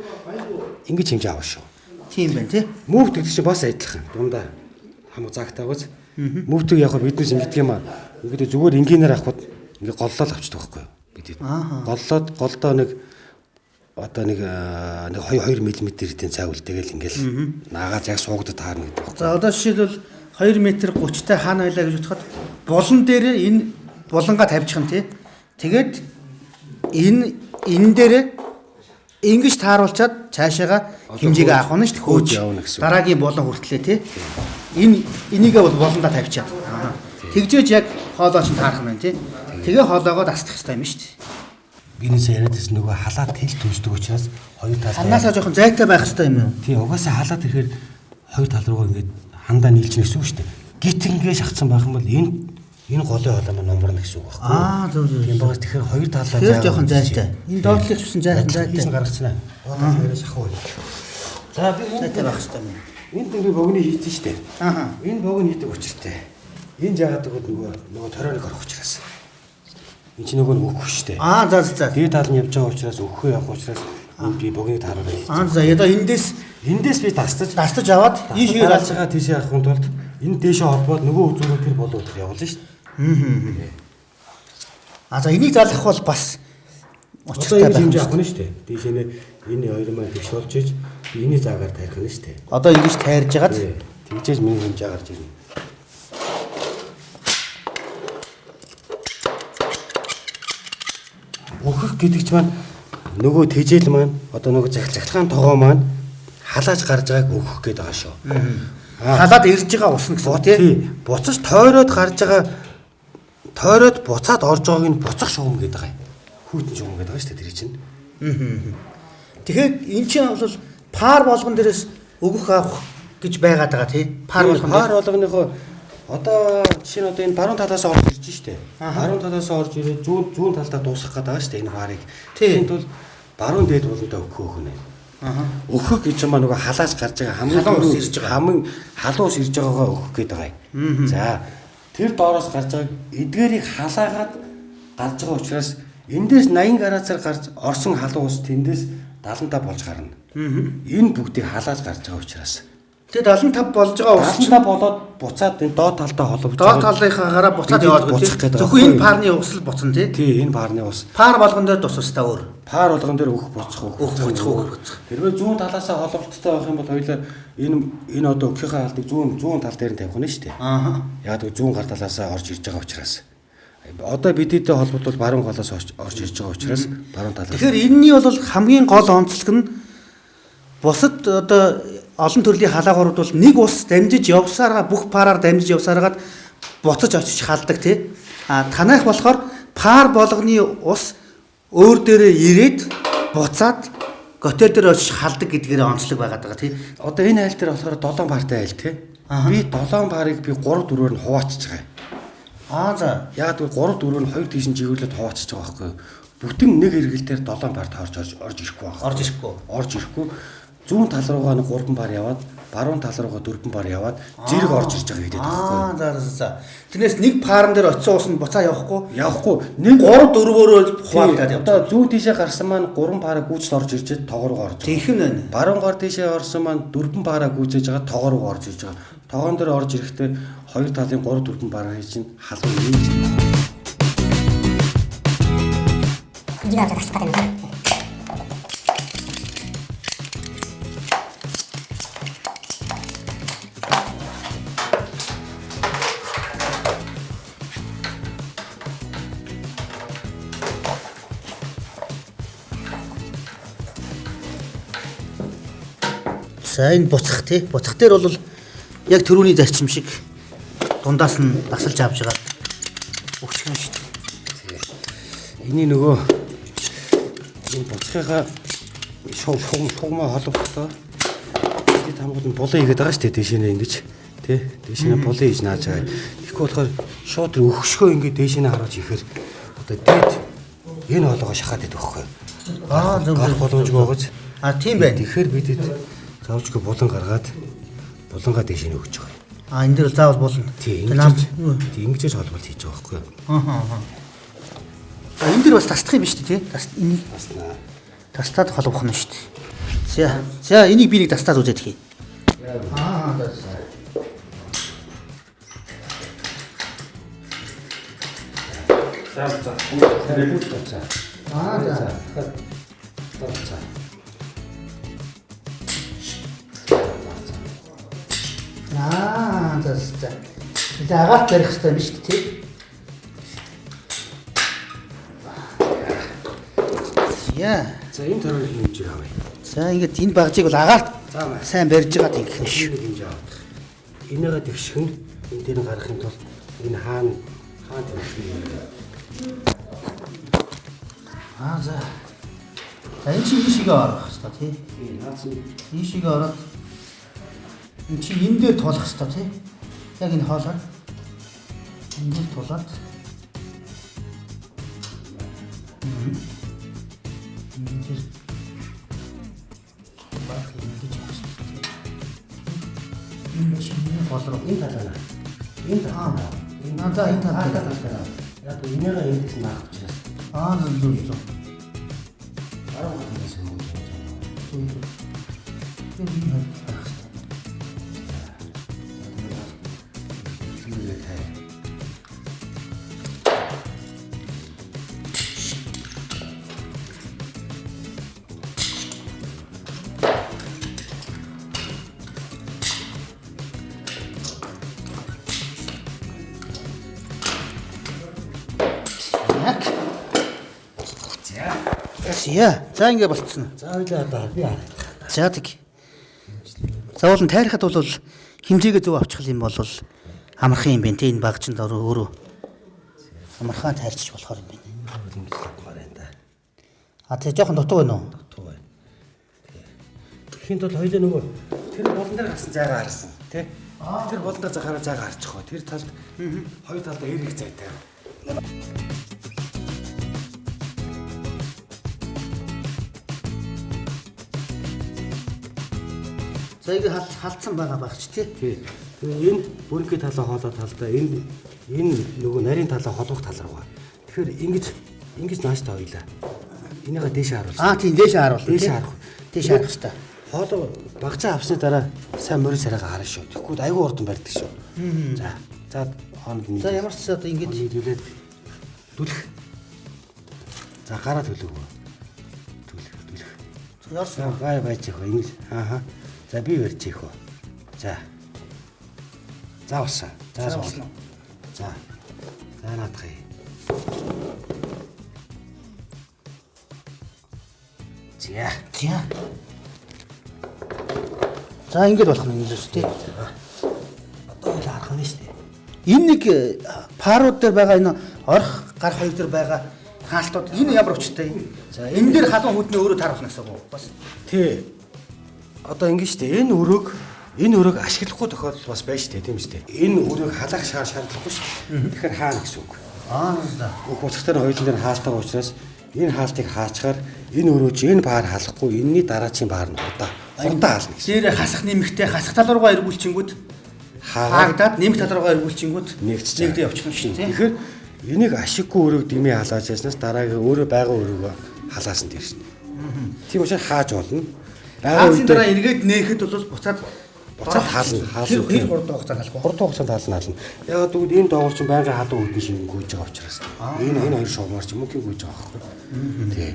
Ингэж хэмжээ авах шүү. Тийм байна тий. Мөвт гэдэг чинь бас адилхан. Дундаа хамаг загтаа гоц. Мөвтөг яг биднээс ингэдэг юм аа. Ингээд зүгээр энгийнээр авахд ингээд голлол авчдаг байхгүй юу? Бид. Голлоод голдоо нэг одоо нэг 2 мм-ийн цай үлдээгэл ингээл наагаад яг суугдад таарна гэдэг байна. За одоо жишээлбэл 2 м 30-тай хаана байлаа гэж бодоход булан дээр энэ булангаа тавьчих нь тий. Тэгээд энэ дээр ингэж тааруулчаад цаашаага хэмжээг авах нь шүү дээ. Хөөж явна гэсэн. Дараагийн булан хүртлээ тий. Энийгээ бол буландаа тавьчаад. Тэгжээж яг хоолой чинь таарах нь байна тий. Тэгээ хоолойгоо дасдах хэрэгтэй юм шүү дээ. Бинээс яриадс нөгөө халаад тэл төсдөг учраас хоёр талаа ханаасаа жоохон зайтай байх хэрэгтэй юм юу? Тий, угаасаа халаад ирэхээр хоёр тал руугаа ингээд хандаа нийлж гэсэн үг шүү дээ. Гит ингээ шахацсан байх юм бол энэ голын хоолой маань номорно гэсэн үг байхгүй. Зөв. Тийм байгаас тэгэхээр хоёр талаа Тэгэхээр жоохон зайтай. Энэ доотлих гэсэн зайтай. Хийсэн гаргацсан. Хоёроо шахав. За би Зайтай байх хэрэгтэй юм. энд ингээ богны хийсэн шүү дээ. Энэ богн хийдэг учиртай. Энэ жаагаад нөгөө торионыг орох учраас. Энд чинь нөгөө өөх шүү дээ. За. Дээд тал нь явж байгаа учраас өөхөө явах учраас би богныг таараад. За одоо эндээс би дастаж аваад ийш гарч байгаа тийшээ авахын тулд энэ дээшээ холбоод нөгөө үзүүрөө тэр болоод явуулна шүү дээ. За энийг залгах бол бас учиртай байх юм шүү дээ. Дээшээ энэ хоёр маань тэгш болж иж эний заагаар тарих нь шүү дээ. Одоо ингэж тайрж хагаад тэгжээж миний хэмжээ гарч ирнэ. Өөхөх гэдэг ч маань нөгөө тэжээл маань одоо нөгөө захилгаан тогоо маань халааж гарч байгааг өөхөх гэдэг байгаа шүү. Халаад ирж байгаа усна гэсэн тий. Буцаж тойроод гарч байгаа тойроод буцаад орж байгааг нь буцах шугам гэдэг байгаа юм. Хүйтэн шугам гэдэг байгаа шүү дээ тэр чинь. Тэгэхээр эн чинь бол пар болгон дээрээс өгөх авах гэж байгаад байгаа тий. Пар болгоныхоо одоо жишээ нь одоо энэ баруун талаас орж ирж штэ. Баруун талаас орж ирээд зүүн талдаа дуусгах гэдэг байгаа штэ энэ парыг. Тийм бол баруун дээд болонтой өгөх нэ. Өгөх гэж юм нөгөө халааж гарч байгаа хамгийн халуус ирж байгаагаа өгөх гэдэг байгаа юм. За тэр доороос гарч байгааг эдгээрийг халаагаад гарч байгаа учраас эндээс 80 градусаар гарч орсон халуус тэндээс 75 болж гарна. Энэ бүгдийг халааж гарч байгаа учраас тэгээд 75 болж байгаа ус чинь болоод буцаад энэ доод талдаа холбогдож доод талынхаагаараа буцаад яваад буцах гэдэг. Зөвхөн энэ парны ус л буцна тий. Тий, энэ парны ус. Пар болгон дээр тусвастаа өөр. Пар болгон дээр өөх буцах. Хэрвээ зүүн талаасаа холбогдолтой байх юм бол хоёлаа энэ одоо өөхийнхээ халдыг зүүн тал дээр нь тавих нь шүү дээ. Яг л зүүн гар талаасаа орж ирж байгаа учраас. Одоо бидийдээ холбогдвол баруун голоос орж ирж байгаа учраас баруун талаас. Тэгэхээр энэний бол хамгийн гол онцлог нь бусад одоо олон төрлийн халаагуурууд бол нэг ус дамжиж явсараа бүх параар дамжиж явсараад буцаж очиж халдаг тий. Танайх болохоор пар болгоны ус өөр дээрээ ирээд буцаад готель дээр очиж халдаг гэдгээр онцлог байгаад байгаа тий. Одоо энэ айл дээр болохоор 7 партай айл тий. Би 7 парыг би 3-4-оор нь хуваачиж байгаа. За. Яг л 3-4-оор нь 2 тийш жиглээд хуваачиж байгаа байхгүй юу? Бүтэн нэг эргэл дээр 7 парт орж ирэхгүй байна. Орж ирэхгүй. Зүүн тал руугаа 3 пар яваад, баруун тал руугаа 4 пар яваад зэрэг орж ирж байгаа гэдэг байхгүй юу? За. Тэрнээс нэг паран дээр очисон ус нь буцаа явахгүй. Нэг 3-4-өөр хуваагдаад явж. Одоо зүүн тийшээ гарсан маань 3 параа гүйцэд орж ирж тоогоо руу орж. Тэгхэн байна. Баруун гар тийшээ орсон маань 4 параа гүйцэж байгаа тоогоо руу орж ирж байгаа. Тоогоон дээр орж ирэхдээ хоёр талын 3-4 параа хийж халуун нээж. Динаа тасгал гэдэг. За энэ буцах тий. Буцах дээр бол яг төрөүний зарчим шиг дундаас нь дасалж авч байгаа өгчих юм шүү дээ. Эний нөгөө энэ буцахыгаа шугмаа холбогдоо. Бид хамгууд нь булан игээд байгаа шүү дээ дээшээ ингэж тий дээшээ булан хийж нааж байгаа. Тэгэхгүй болохоор шууд өгшгөө ингээд дээшээ харуулж ихээр одоо дээд энэ хоолойгоо шахаад идэх байхгүй. Зөв Гарах боломжгүй гоц. тийм байна. Тэгэхээр бидэд заавчгүй булан гаргаад булангаа дээшээ өгч байгаа. Энэ дээр заавал болно. Тийм ингэж холболт хийж байгаа байхгүй. Энэ дээр бас тасдах юм ба шүү дээ тий. Энийг Таснаа. тастаад холбох нь шүү дээ. За энийг би нэг тастаад үзээд хий. За. Бид агаарт барих хэрэгтэй юм шүү дээ тий. За энэ төрөөр хэмжээ авъя. За ингээд энэ багжийг бол агаарт сайн барьж байгаа гэх юм шүү. Хэмжээ авах. Энийгээ тэгших нь энэ дээр гарахын тулд энэ хаана тавих юм. За. Энэ чи ийшээ орох хэрэгтэй тий. Наац нь Ийшээ ороод энэ чи энэ дээр тулах хэрэгтэй тий. Яг энэ хоолой. Энэ дээр тулаад. Энэ дээр баг ингэж байна. Энэ шинэ хоол руу энэ талаа. Энэ талаа. энэ талаа. Яг энийгээ эндээс наах учраас. Зөв. Арга хэмжээс юм уу? За ингэ болцсон. За хоёлаа одоо би аа. За тэг. Заавал нь тайрахад бол хэмжээгээ зөв авчих юм бол амархан юм байна те энэ багчинд өөрөө амархан тайрчих болохоор юм байна. Ингэж бодмоор байна да. Тэг жоохон дутуу байна уу? Дутуу байна. Тэгэхэд бол хоёлаа нөгөө тэр болон дээр гарсан зайгаа харсан тий. Тэр болон дээр захаараа зайгаа харчих гоо. Тэр талд хоёр талдаа эргэх зайтай. За ингэ халдсан байгаа багч тий. Тэгээ энэ бүрэнхий талаа хоолой талдаа энэ нөгөө нарийн талаа холбох тал руу. Тэгэхээр ингэж нааштай хоёлаа. Энийгээ дээшээ харуулсан. Тийм дээшээ харуул. Дээшээ харах. Дээшээ харах хэрэгтэй. Хоолой багцаа авсны дараа сайн морин сарайгаа харна шүү. Тэгэхгүй айгүй урдан барьдаг шүү. За хонд нь. За ямар ч одоо ингэж хэлээд дүлэх. За гараа төлөв. Дүлэх. Ярсан. Байж яах вэ? Ингэж. За би барьчих хөө. За болсон. За суулна. За наадах юм. За ингэж болох нь юм шүү дээ. Одоо л харах нь шүү дээ. Энэ нэг парууд дээр байгаа энэ орох гарах хоёр дээр байгаа хаалтууд энэ ямар учиртай юм? За энэ дээр халуун хөдний өөрөө таарах нь гэсэн үг бас. Тий. Одоо ингэ шүү дээ. Энэ өрөөг ашиглахгүй тохиолдол бас байж тээ тийм шүү дээ. Энэ өрөөг халаах шаардлагагүй шүү дээ. Тэгэхээр хаана гэсэн үг. За. Бүх уцагтай хоёулын дээр хаалттай учраас энэ хаалтыг хаачаар энэ өрөө чи энэ баар халахгүй энэний дараачийн баар нь хурдаа хаална гэсэн. Дээр хасах нэмэгтэй хасах тал руугаа эргүүлчингүүд хаагадаад нэмэх тал руугаа эргүүлчингүүд нэгдээ явчих юм шүү дээ. Тэгэхээр энийг ашиггүй өрөөг дэмий халааж яснаас дараагийн өөрөө байгаа өрөөгөө халаасан дээр шин. Тийм учраас хааж болно. Хаалцын дараа эргээд нээхэд бол буцаад хаална. Тэр хурдан хугацаанд халах. Хурдан хугацаанд хаална. Яг тэгвэл энэ доогор чинь байнгын хадуу үдний шиг гүйж байгаа учраас энэ хоёр шугамар ч юм уу гүйж байгаа байхгүй. Тий.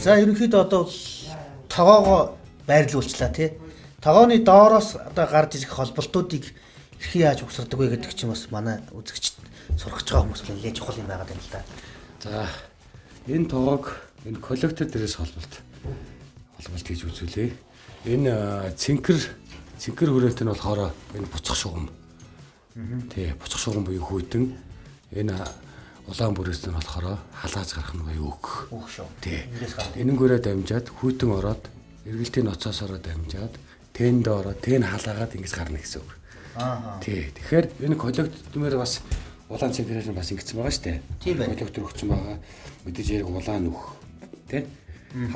За ерөнхийдөө одоо тогоогоо байрлуулчлаа тий. Тогооны доороос одоо гарч ирэх холболтуудыг хэрхэн яаж угсардаг вэ гэдэг чинь бас манай үзэгчд сурах байгаа хүмүүс бол нэлээд чухал юм байгаа юм л да. За энэ тоогоог энэ коллектор дээрээс холболт хийж үзүүлээ. Энэ цэнхэр хүрээлт нь болохоор энэ буцах шугам. Тий, буцах шугам буюу хүйтэн энэ улаан бүрээс нь болохоор халааж гарах нь буюу өг. Өг шүү. Тий. Эндээс гарна. Энэнгүүрээ дамжаад хүйтэн ороод эргэлтийн ноцоос ороод дамжаад тэнд ороод тэн халаагаад ингэж гарна гэсэн үг. Тий. Тэгэхээр энэ коллектмээр бас улаан цэнхрээр бас ингэсэн байгаа шүү дээ. Тийм байна. Коллектор өгсөн байгаа. Мэдээж яг улаан нүх. Тий.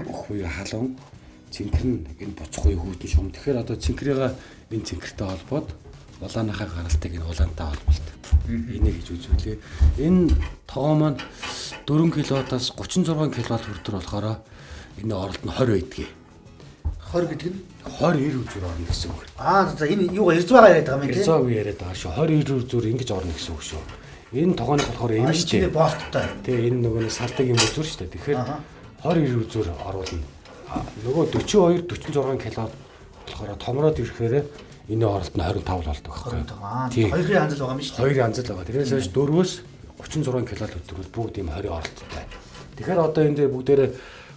Өх буюу халуун цэнхэр нь энэ буцах буюу хүйтэн шугам. Тэгэхээр одоо цэнхрийгээ энэ цэнхэртэй холбоод улааныхаа гаралтыг энэ улаантай холболт. Энийг хийж үзүүлээ. Энэ тогоо маань 4 кВт-аас 36 кВт хүртэл болохоор энэ оролт нь 20 байдгийг. 20 гэдэг нь 20 үзүүр орно гэсэн үг. за энэ юугаар ирж байгаа яриад байгаа юм тий. Ирзог яриад байгаа шүү. 20 үзүүр ингэж орно гэсэн үг шүү. Энэ тогооны болохоор юм шүү дээ. Болттой. Тэгээ энэ нөгөө салдаг юм үзүүр шүү дээ. Тэгэхээр 20 үзүүр оруулна. Нөгөө 42 46 кВт болохоор томроод ирэхээр энэ оролт нь 25 болдог байхгүй. Хоёрын янзал байгаа юм шүү. Хоёрын янзал байгаа. Тэрээс хойш 4-өөс 36 кВт өдрөд бүгд ийм 20 оролттой. Тэгэхээр одоо энэ дээр бүгдээрээ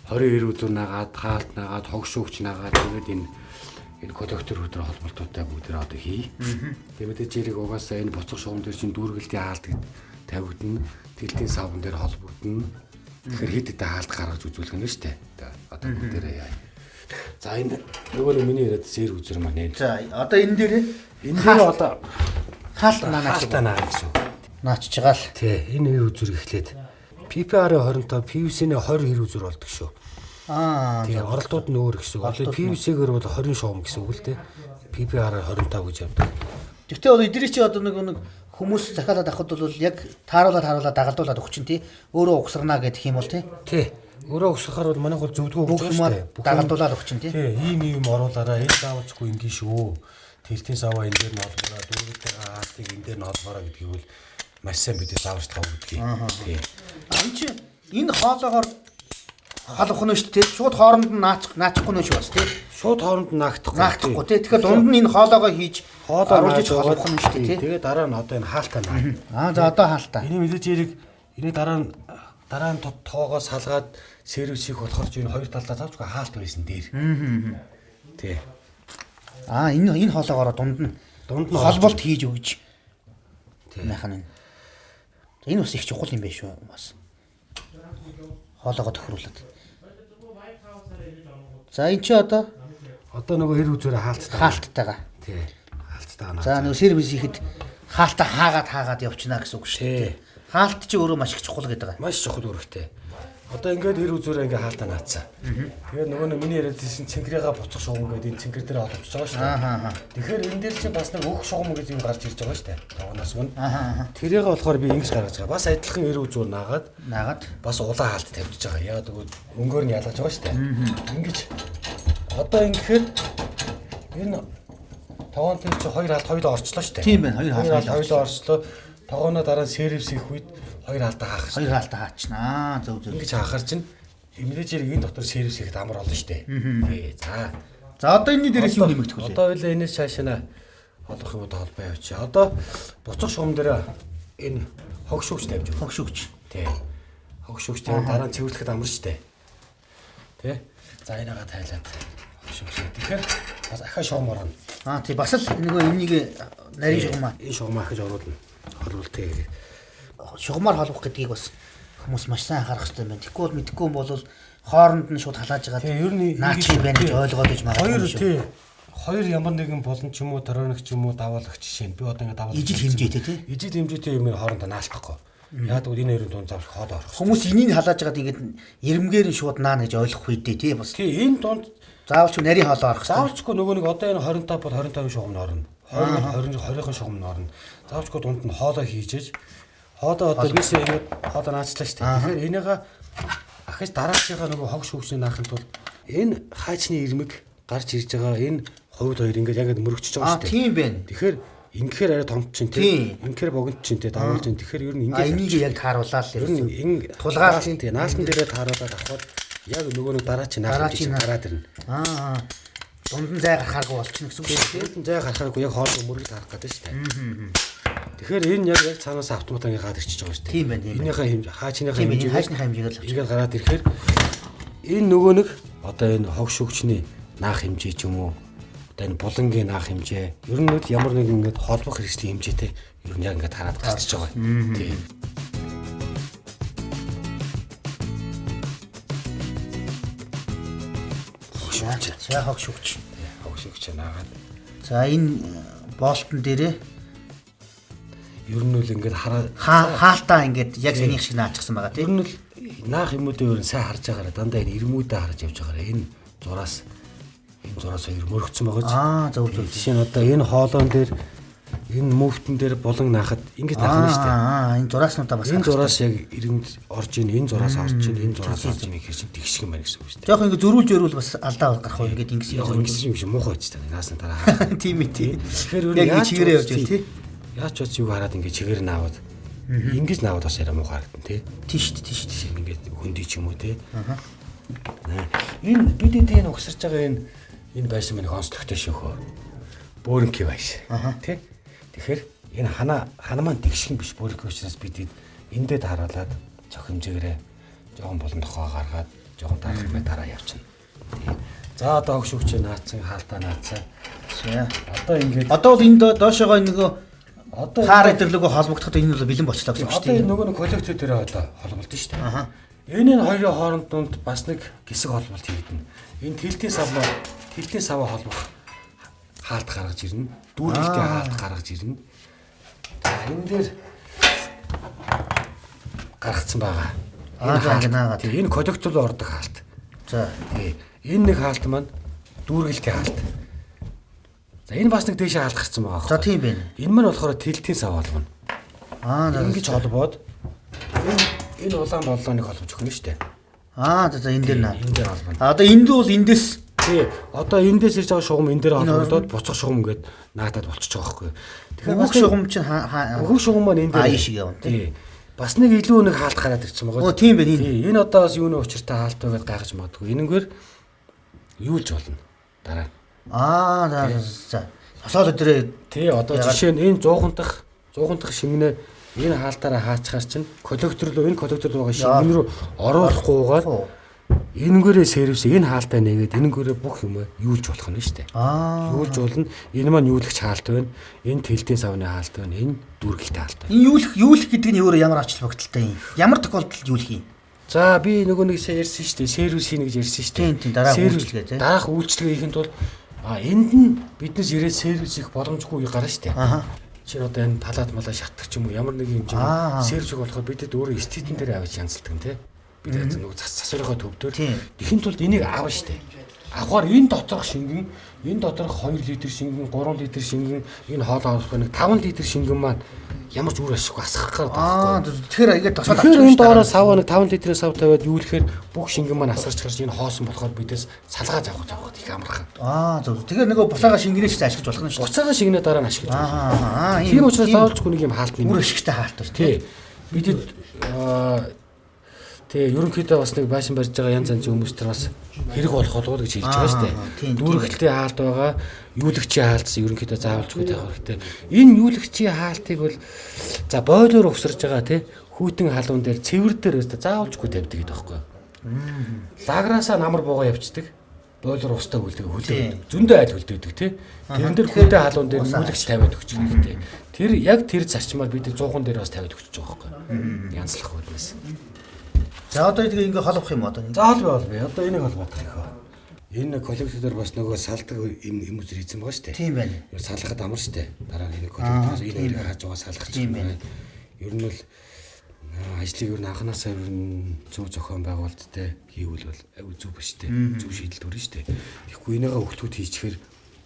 29 үзүүр нагаад, хаалт нагаад, хогшуугч нагаад тэгээд энэ коллектор өдрөө холболтуудтай бүгдээрээ одоо хий. Тэгээд мэдээж зэрэг угаасаа энэ буцах шугам дээр чинь дүүргэлтийн хаалт гэд тавигдана. Тэлтийн савн дээр холбогдно. Тэгэхээр хэд хэдэн хаалт гаргаж үзүүлэх нь шүү дээ. Одоо бүгдээрээ яа. За энэ нөгөө миний яриад зэр үзэр маань. За одоо энэ дээр одоо хаалт наа гэсэн. наачж байгаа л. Тий, энэ хэр үзүр эхлээд PPR-ийн 25, PVC-ний 20 хэр үзүр болдог шүү. Тэгээ оролтууд нь өөр гэсэн үг. Одоо PVC-гээр бол 20 шугам гэсэн үг л дээ. PPR-аар 25 гэж явдаг. Гэхдээ одоо эдгээр чи одоо нэг хүмүүс захиалаад авахд бол яг тааруулаад дагалдуулаад өгч чинь тий. Өөрөө угсарна гэдэг юм бол тий. Тий. Өөрөө угсахаар бол манайх бол зөвдгөө өгч шүү дээ. Дагалдуулаад өгч чинь тий. Тий, ийм оруулаараа энэ заавалчгүй ингийн шүү. Тэлтийн саваа энэ дээр нь олбороо, дүүрэгтэй хаалтыг энэ дээр нь олбороо гэдгийг бол маш сайн бид зааварчлага өгдөг юм. Тий. Энэ чи энэ хоолоогоор халах нь шүү дээ. Шууд хооронд нь наачихгүй нь шүү бас тий. Шууд хооронд нь наагдахгүй. Наагдахгүй тий. Тэгэхээр дунд нь энэ хоолоогоо хийж оруулж халах нь шүү дээ тий. Тэгээ дараа нь одоо энэ хаалтаа наа. За одоо хаалтаа. Эний мэдээж яриг эний дараа нь тоогоос салгаад сервис хийх болохоор ч энэ хоёр талдаа завчгүй хаалт байсан дээр. Тий. Энэ хоолоогоор дунд нь холболт хийж өгч. Майхан энэ. Энэ бас их чухал юм байна шүү бас. Хоолоогоо тохируулаад. За энэ чи одоо нөгөө хэр үзүүрээ хаалттайгаа. Тий. Хаалттайгаа. За нөгөө сервис хийхэд хаалтаа хаагаад явчихна гэсэн үг шүү дээ. Хаалт чи өөрөө маш их чухал гэдэг. Маш чухал үүрэгтэй. Одоо ингээд хэр үзүүрээ ингээ хаалтаа наацсан. Тэгээд нөгөө миний яриадсэн цэнхрээгээ буцах шугам гэдэг энэ цэнхэр дээр оловч байгаа шүү дээ. Тэгэхээр энэ дээр чи бас нэг өөх шугам гэж юм гарч ирж байгаа шүү дээ. Тогоноос гүн. Тэрийг болохоор би ингэж гаргаж байгаа. Бас адилхан хэр үзүүр наагаад бас улаан хаалт тавьчихж байгаа. Яа тэгвэл өнгөөр нь ялгаж байгаа шүү дээ. Ингэж одоо ингэхээр энэ тогоон дээр чи хоёр хаалт хоёулаа орчлоо шүү дээ. Тийм байна. Хоёр хаалт хоёулаа орчлоо. Тогооно дараа сервис хийх үед хоёр хаалтаа хаах шүү. Хоёр хаалтаа хаачнаа. Зөв. Ингэж хаахаар чинь имлэж ирэх энэ дотор сервис хийхэд амар болно шүү дээ. Тий. За одоо энэний дээрээс юу нэмэгдэх вэ? Одоо хоёлаа энэс цаашаа олох юм уу холбоо явчих. Одоо буцах шугам дээр энэ хогшуугч тавьж өгөх. Хогшуугч. Тий. Хогшуугч тавь дараа нь цэвэрлэхэд амар шүү дээ. Тий. За энийгээ тайлаад хогшуугч. Тэгэхээр бас ахаа шугам орно. Тий бас л нөгөө энийг нарийн шугамаа. Энэ шугамаа ахиж оруулна. Холболтой. Шугамаар холбох гэдгийг бас хүмүүс маш сайн анхаарах хэрэгтэй байна. Тэгэхгүй бол мэдэхгүй бол хооронд нь шууд халааж байгаа. Ер нь наач юм байна гэж ойлгоод иж магадгүй. Хоёр ямар нэгэн болон ч юм уу төрөөнөх ч юм уу даваалагч жишээ нь би одоо ингэ даваалагч ижил хэмжээтэй тий. Ижил хэмжээтэй юм хоорондоо наалтахгүй. Яагаад гэвэл энэ хоёрын дунд завш хоол орох. Хүмүүс энийг халааж байгаад ингэж ирэмгээр нь шууд наана гэж ойлгох үедээ тий бас. Тий энэ дунд заавалч нарийн хоолоо орох хэрэгтэй. Заавалчгүй нөгөө нэг одоо энэ 25 бол 25 шугам нь орно. 20-20-ын шугам нь орно. Заавалчгүй дунд нь хоолоо хийжээж хоолоо одоо бис ингэж хоолоо наачлаа шүү дээ. Тэгэхээр энийг ахиж дараачийнхаа нөгөө хог шүүгчний наахын тулд энэ хаачны ирмэг гарч ирж байгаа энэ хувьд хоёр ингээд яг мөрөгчөж байгаа шүү дээ. Тийм байна. Тэгэхээр ингэхээр арай томт чинь тийм. Ингэхээр богино чинь тийм давуулж чинь. Тэгэхээр ер нь ингээд энийг яг тааруулаад л ерөөс энэ тулгаал тийм наалтан дээрээ тааруулаад авахад яг нөгөө нэг дараачийн наалтан гараад ирнэ. Дунд нь зай гарахааргүй болчихно гэсэн үг шүү дээ. Дунд нь зай гарахааргүй яг хоол мөрөг харах гэдэг шүү дээ. Тэгэхээр энэ яг цаанаас автомат ингээд гараад ирчихэж байгаа шүү дээ. Тийм байна. Энийхээ хэмжээ хаачныхаа хэмжээг л ингээд гараад ирэхээр энэ нөгөө нэг одоо энэ хог шүүгчний наах хэмжээ ч юм уу одоо энэ булангийн наах хэмжээ ер нь л ямар нэг ингээд холбох хэрэгслийн хэмжээтэй ер нь яг ингээд хараад гарч байгаа. Тийм. За хогшигч. Хогшигч наагаад. За энэ болтон дээрээ ер нь л ингээд хаалтаа ингээд яг санийх шиг наачсан байгаа ер тийм. нь л наах юмудын өөр нь сайн харж байгаараа дандаа энэ ирмүүдээ харж явж байгаараа энэ зураас хоёр мөрөгцсөн байгаа ч. Зөв зөв. Жишээ нь одоо энэ хоолоон дээр энэ мөвтөн дээр булан наахад ингэж наах нь шүү дээ. Энэ зурааснуудаа бас энэ зураас яг ирэнд орж ийн энэ зураас орж ийн энэ зураас орж ийн гэхэр чинь тэгших юм байна гэсэн үг шүү дээ. Жоох ингэ зөрүүлж өрүүл бас алдаа гарах уу ингээд ингэсэн юм шиг муухай ч гэдэг. Наасна дараа. Тийм ээ тийм. Тэгэхээр яг чигээрээ явж байна тий. Яаж ч юу хараад ингэ чигээр наавад ингэж наавад бас яриа муухай харагдана тий. Тийш тий. Ингээд хөндөй ч юм уу тий. Энэ бидэд энэ угсарч байгаа энэ байшин минь онцлогтой шүүхөө. Бөөрөнки байш. Тий. Тэгэхээр энэ хана маань тэгших юм биш бөөрөнки учраас бидэд эндээ харуулад зөх хэмжээгээрээ жоохон болон тохоо гаргаад жоохон дарах юм дараа явчихна. Тий. За одоо огшүүч наацсан хаалтаа наацсан. За. Одоо ингээд одоо бол энэ доошоогоо нөгөө одоо хаар идэрлэгөө холбогдоход энэ бол бэлэн болчихлоо гэсэн үг шүү дээ. дээ. Одоо нөгөө нэг коллектив дээр одоо холболдсон шүү дээ. Энэ хоёрын хооронд дунд бас нэг гисэг холболт хийгдэнэ. Энэ тэлтийн саваа холбох хаалт гаргаж ирнэ. Дүүрэлтийн хаалт гаргаж ирнэ. Энэ дээр гаргацсан байгаа. Энэ коллектив руу ордог хаалт. За. Тий. Энэ нэг хаалт маань дүүргэлтийн хаалт. За энэ бас нэг дээшээ хаалт гарсан байгаа. За тийм байна. Энэ маань болохоор тэлтийн сав болгоно. Ингэж холбоод энэ улаан боллооныг холбож өгнө шүү дээ. За энэ дээр наа. Энэ дээр холбоно. Одоо энд бол эндээс тий. Одоо эндээс ирж байгаа шугам энэ дээр холбогдоод буцах шугам ингээд наатад болчихж байгаа байхгүй. Тэгэхээр бүх шугам чинь бүх шугам маань энэ дээр шиг явна тий. Бас нэг илүү нэг хаалт гараад ирчихсэн байгаа. Тийм байна. Энэ одоо бас юуны учиртай хаалт вэ гэдээ гайхаж магадгүй. Энэнгээр юулж болно. Дараа. За. Хосоод өдрөө тий. Одоо жишээ нь энэ 100 дахь шингэнэ энэ хаалтаараа хаачгаар чинь коллектор руу байгаа шингэн рүү оруулахгүйгээр энэнгээрээ сервис энэ хаалтаа нэгээд энэнгээрээ бүх юм юулж болох нь шүү дээ. Юулж болно. Энэ маань юулагч хаалт байна. Энэ тэлтийн савны хаалт байна. Энэ дүүргэлтэй хаалт байна. Энэ юулах гэдэг нь өөрөө ямар ач холбогдолтой юм? Ямар тохиолдолд юулах юм? За би нөгөө нэг ярьсан шүү дээ. Сервис хийнэ гэж ярьсан шүү дээ. Тийм дараах үйлчлэгээ тийм. Дараах үйлчлэгээ хийхэд бол энд нь биднес ирээд сервис хийх боломжгүй гарна шүү дээ. Чинь одоо энэ палат малаа шатдаг ч юм уу ямар нэг юм чинь сервис хийх болохоор бидэд өөрөө стейтэн дээр авч янзалдаг юм те. Бид нөгөө засварынхаа төвдөр тэхийн тулд энийг аавна шүү дээ. Авахаар энэ доторх шингэн, энэ доторх 2 литр шингэн, 3 литр шингэн, энэ хоолоо авах нэг 5 литр шингэн маань ямар ч үр ашиггүй асгах гэдэг. Тэгэхээр ингээд тосоод авчих. Энэ доороо сав нэг 5 литрийн сав тавиад юулэхээр бүх шингэн маань асгарч гарч энэ хоосон болохоор бидээс салгааж авах их амархан. Тэгэхээр нөгөө буцаага шингэнээ ч ашиглаж болох нь шүү дээ. Буцаага шингэнээ дараа нь ашиглаж болох. Тийм учраас заавалжгүй нэг юм хаалт нэмэр. Үр ашигтай хаалт шүү. Тий. Бидэд тэгээ ерөнхийдөө бас нэг байшин барьж байгаа янз янзын хүмүүс тэр бас хэрэг болох болов гэж хэлж байгаа шүү дээ. Дүүргэлтийн хаалт байгаа, юулагчийн хаалтс ерөнхийдөө заавалжгүй тавих хэрэгтэй. Энэ юулагчийн хаалтыг бол за бойлоор угсарж байгаа тий хүйтэн халуун дээр цэвэр дээр өстө заавалжгүй тавьдаг гэдэг байхгүй юу? Лаграасаа намар буугаа явцдаг. Бойлоор устаа хөлдөг. Зөндөө айл хөлдөөдөг тий. Тэрэн дээр хүйтэн халуун дээр юулагч тавиад өгч хэрэгтэй. Тэр яг тэр зарчмаар бид 100 дээр бас тавиад өгч байгаа байхгүй юу? Янзлах хөлнөөс. За одоо тэгээ ингээ холбох юм одоо. За холбоо. Одоо энийг холбоодох юм. Энэ коллектор бас нөгөө салдаг юм үзэр хийсэн байгаа шүү дээ. Тийм байна. Салгахад амар шүү дээ. Дараа нь энэ коллектороос энэ хоёрыг хааж байгаа салгах юм байна. Ер нь бол ажлыг ер нь анханасаа ер нь зөв зохион байгуулалттай хийвэл бол аюу зөв ба шүү дээ. Зөв шийдэл төрнө шүү дээ. Тэгэхгүй энийгээ хөвгтүүд хийчихээр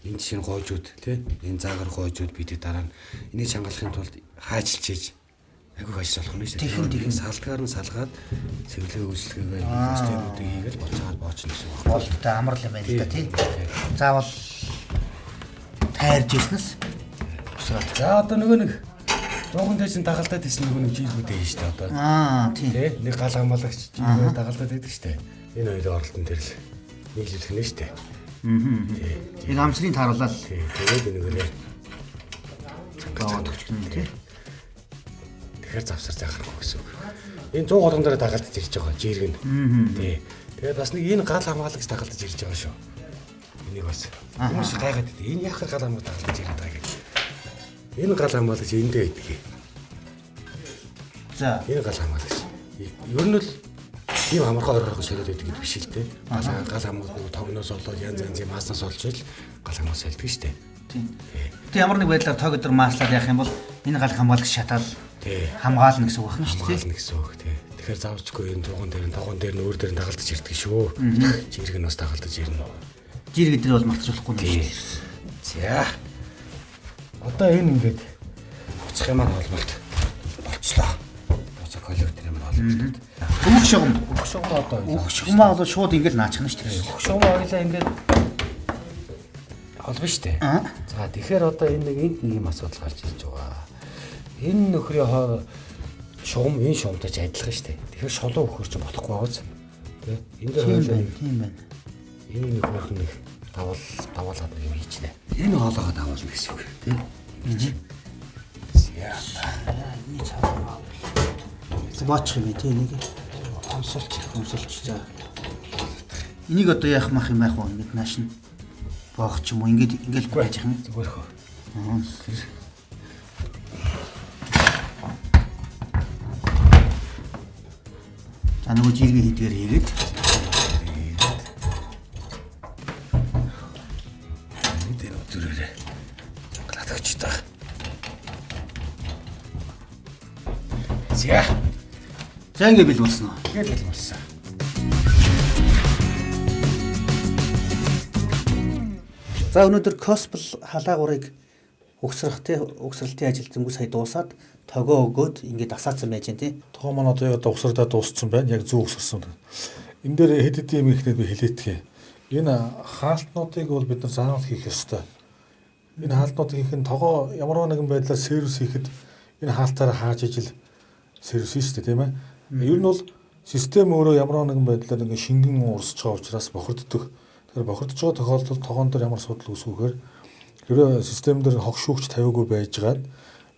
энэ жишээ нь гоожууд тий энэ заагаар гоожууд бидний дараа нь энийг чангалахын тулд хаажилчээж агуу ажил болох нь шүү дээ. Тэгэхээр салдгаар нь салгаад цэвэрлэгээ үйлчлэгээ системүүдийг хийгээл боцоод боочно гэсэн үг. Болтой амар юм байна л да тий. Заавал тайрж ирснэс. За одоо нөгөө нэг жоохон дэжин дагалдаад ирсэн нөгөө нэг жийлгүүдээ хийн шүү дээ одоо. Тийм. Тий нэг гал хамгаалагч жийлгүүд дагалдаад байдаг шүү дээ. Энэ хоёрын оролтон дээр л нийлүүлэх нь шүү дээ. Тий. Энэ амсрын тааруулаад тий. Тэгээд энэгээр цангаж өгч тий. Тэгэхээр завсар заахаргүй гэсэн үг. Энэ 100 голгон дээр дагалдаж ирж байгаа жиргэн. Тий. Тэгээд бас нэг энэ гал хамгаалагч дагалдаж ирж байгаа шүү. Энийг бас хүмүүс гайхаад байд. Энэ яхаар гал хамгаалж тагалдаж ирээд байгаа гэдэг. Энэ гал хамгаалж эндээ идэх. За. Энэ гал хамгаалагч. Ер нь л ийм амархан ойрхон солиод байдаг гэдэг биш л дээ. Гал хамгаалдаг тогноос болоод янз янзын мааснаас олж ил гал хамгаалж солидог шүү дээ. Тийм. Тэг ямар нэг байдлаар тог өдр maaslаад яах юм бол энэ гал хамгаалагч шатаал хамгаална гэсэн үг байна шүү дээ. Хамгаална гэсэн үг тий. Тэгэхээр заавчгүй энэ тогон дээр нь өөр дээр нь тагалдаж ирдэг шүү. Жирэг нь бас тагалдаж ирнэ. Жирэг дээр бол мартаж болохгүй юм шүү. За. Одоо энэ ингээд буцах юм аа холболт болцлоо. Буцах коллектор юм холболт. Өөх шугам Одоо өөх шугамаа бол шууд ингээд наачна шүү дээ. өөх шугам ойлаа ингээд холбоо штэ. За тэгэхээр одоо энэ нэг энд нэг юм асуудал гарч ирж байгаа. Энэ нөхрийн хоо шугам энэ шугамтай ч адилхан штэ. Тэгэхээр шолоо өгөхөр ч болохгүй байгааз. Тэ энэ дээр хойлоо Тийм байна. энэ нөхөр нэг давуулаад юм хийчихнэ. Энэ хоолоогоо давуулна гэсэн үг тий. Хийж. Яа. Эний цааваа. Боочих юм тий нэг. Амсуулч. За. Энийг одоо яах мах юм байх вэ? Ингээд наашна. Боох ч юм уу ингээд байж их юм. Зүгээр хөө. За нөгөө жиргээ хийдгээр хийгээд энэ өдрөөрээ галатагч та. За ингээд бэлүүлсэн үү? Ингээд л болсон. За өнөөдөр Коспл халаагуурыг угсралтын ажил зөнгөө сая дуусаад тогоо өгөөд ингээд асаацсан байж дээ. Тогоо маань одоо яг угсрагдаа дууссан байна. Яг зөв угсарсан. Энэ дээр хэд хэдийн юм ихнээд би хэлээдгээ. Энэ хаалтнуудыг бол бид нар заавал хийх ёстой. Энэ хаалтнууд хийх нь тогоо ямар нэгэн байдлаар сервис хийхэд энэ хаалтаараа хааж ижил сервис шүү дээ, тийм ээ. Ер нь бол систем өөрөө ямар нэгэн байдлаар ингээ шингэн урсж байгаа учраас бохирддог. Тэгэхээр бохирдож байгаа тохиолдолд тогоон дээр ямар асуудал үүсвэхээр хэрвээ систем дээр хогшүүгч тавиагүй байжгаад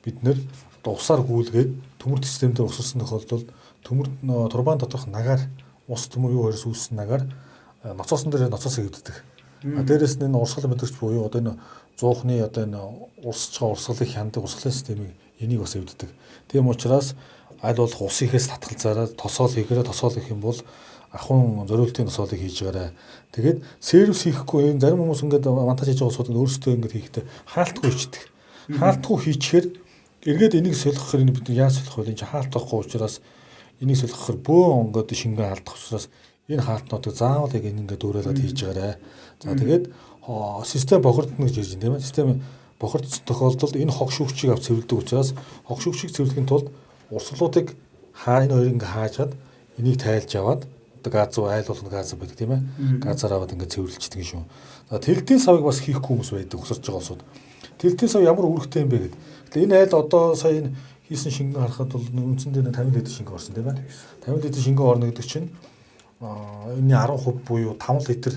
бид нэр усаар гүйлгээд төмөр систем дээр усарсан тохиолдолд төмөр турбан доторх нагаар ус төмөр юу хоёроос үүссэн нагаар ноцоосон дээр ноцоос хэвддэг. Дээрээс нь энэ урсгал мэдрэгч буюу одоо энэ зуухны одоо энэ урсж байгаа урсгалыг хяндаг урсгалын системийг энийг бас хэвддэг. Тийм учраас аль болох ус ихээс татгалзаараа тосоол хийгээрээ тосоол гэх юм бол ахын зориултын тосоолыг хийж байгаарай. Тэгээд сервис хийхгүй энэ зарим хүмүүс ингээд монтаж хийж байгаа суудад өөрсдөө ингээд хийхдээ хаалтгүй хийдэг. Хаалтгүй хийчихээр эргээд энийг солихоор энэ бид яаж солих вэ? Энд чи хаалтахгүй учраас энийг солихоор бөө онгод шингэн алдах учраас энэ хаалтнуудыг заавал яг ингээд өөрөөлөд хийж байгаарай. За тэгээд систем бохирдно гэж ярьж байна тийм ээ. Систем бохирдсон тохиолдолд энэ хогшүүгчийг авч цэвэрлдэг учраас хогшүүгчийг цэвэрлэхийн тулд урсгалуудыг энэ хоёрыг ингээд хаажгаад энийг тайлж аваад газ руу айл болгоно газ байдаг тийм ээ. Газаар аваад ингээд цэвэрлждэг шүү. За тэлтийн савыг бас хийхгүй хүмүүс байдаг усарж байгаа усуд. Тэлтийн сав ямар үүрэгтэй юм бэ гэдэг. Тэгэхээр энэ айл одоо сая энэ хийсэн шингэн харахад бол үндсэндээ 50 литр шингэн орсон тийм ээ. 50 литр шингэн орно гэдэг чинь энэний 10% буюу 5 литр